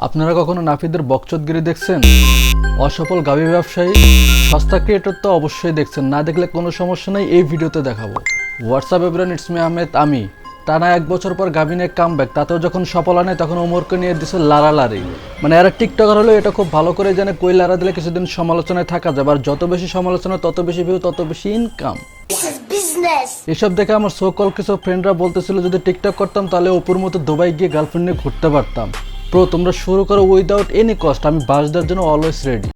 আপনারা কখনো নাফিদের বকচোদগিরি দেখছেন? অসফল গাভী ব্যবসায়ী সস্তা ক্রিয়েটর তো অবশ্যই দেখছেন, না দেখলে কোনো সমস্যা নেই, এই ভিডিওতে দেখাবো। WhatsApp everyone, it's me Ahmed. আমি টানা 1 বছর পর গাভী নিয়ে কামব্যাক, তাতেও যখন সফল হয় তখন ওমরকে নিয়ে দিছে লারালারি। মানে এরা টিকটকার হলেও এটা খুব ভালো করে জানে কই লারা দিলে কিছুদিন সমালোচনায় থাকা যাবে, আর যত বেশি সমালোচনা তত বেশি ভিউ তত বেশি ইনকাম। এসব দেখে আমার সোকল কিছু ফ্রেন্ডরা বলতেছিল যদি টিকটক করতাম তাহলে অপুর মতো দুবাই গিয়ে গার্লফ্রেন্ড নিয়ে ঘুরতে পারতাম। ব্রো, তোমরা শুরু করো উইদাউট এনি কস্ট, আমি বাস দেওয়ার জন্য অলওয়েজ রেডি।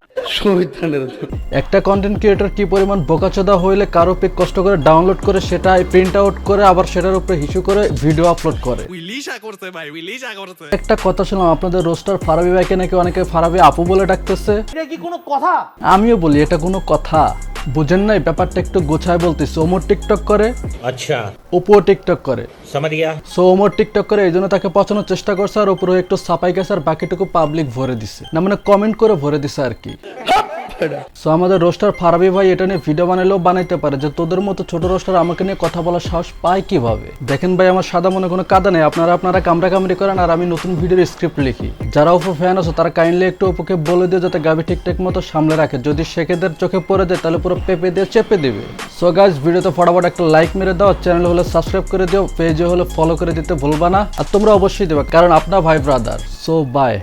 একটা কন্টেন্ট ক্রিয়েটর কি পরিমাণ বোকাচোদা হইলে কারো পিক কষ্ট করে ডাউনলোড করে সেটা প্রিন্ট আউট করে আবার সেটার উপরে ইস্যু করে ভিডিও আপলোড করে। একটা কথা শুনলাম আপনাদের রোস্টার ফারাবি ভাইকে নাকি অনেকে ফারাবি আপু বলে ডাকতেছে। এটা কি কোনো কথা? আমিও বলি এটা কোনো কথা? বুঝেন নাই ব্যাপারটা, একটু গোছায় বলতেছি। ওমর টিকটক করে, अच्छा অপুও টিকটক করে। समझ गया। সো ওমর টিকটক করে এই জন্য তাকে পচানোর চেষ্টা করছে, আর উপরে একটু সাপাই গেছে, আর বাকিটুকু পাবলিক ভরে দিছে, না মানে কমেন্ট করে ভরে দিছে আর কি। সো আমাদের রোস্টার ফারাবি ভাই এটা নিয়ে ভিডিও বানাইলেও বানাইতে পারে যে তোদের মতো ছোট রোস্টার আমাকে নিয়ে কথা বলার সাহস পায় কিভাবে। দেখেন ভাই, আমার সাদা মনে কোনো কাদা নেই, আপনারা কামড়াকামড়ি করেন আর আমি নতুন ভিডিওর স্ক্রিপ্ট লিখি। যারা অপু ফ্যান আছো তারা কাইন্ডলি একটু অপুকে বলে দিও যাতে গাভী ঠিকঠাক মতো সামলে রাখে, যদি সেকেদের চোখে পড়ে যায় তাহলে পুরো পেপে দিয়ে চেপে দিবে। সো গাইস, ভিডিওতে ফটাফট একটা লাইক মেরে দাও, চ্যানেল হলে সাবস্ক্রাইব করে দিও, পেজে হলে ফলো করে দিতে ভুলবা না, আর তোমরা অবশ্যই দেবে কারণ আপনার ভাই ব্রাদার। So by.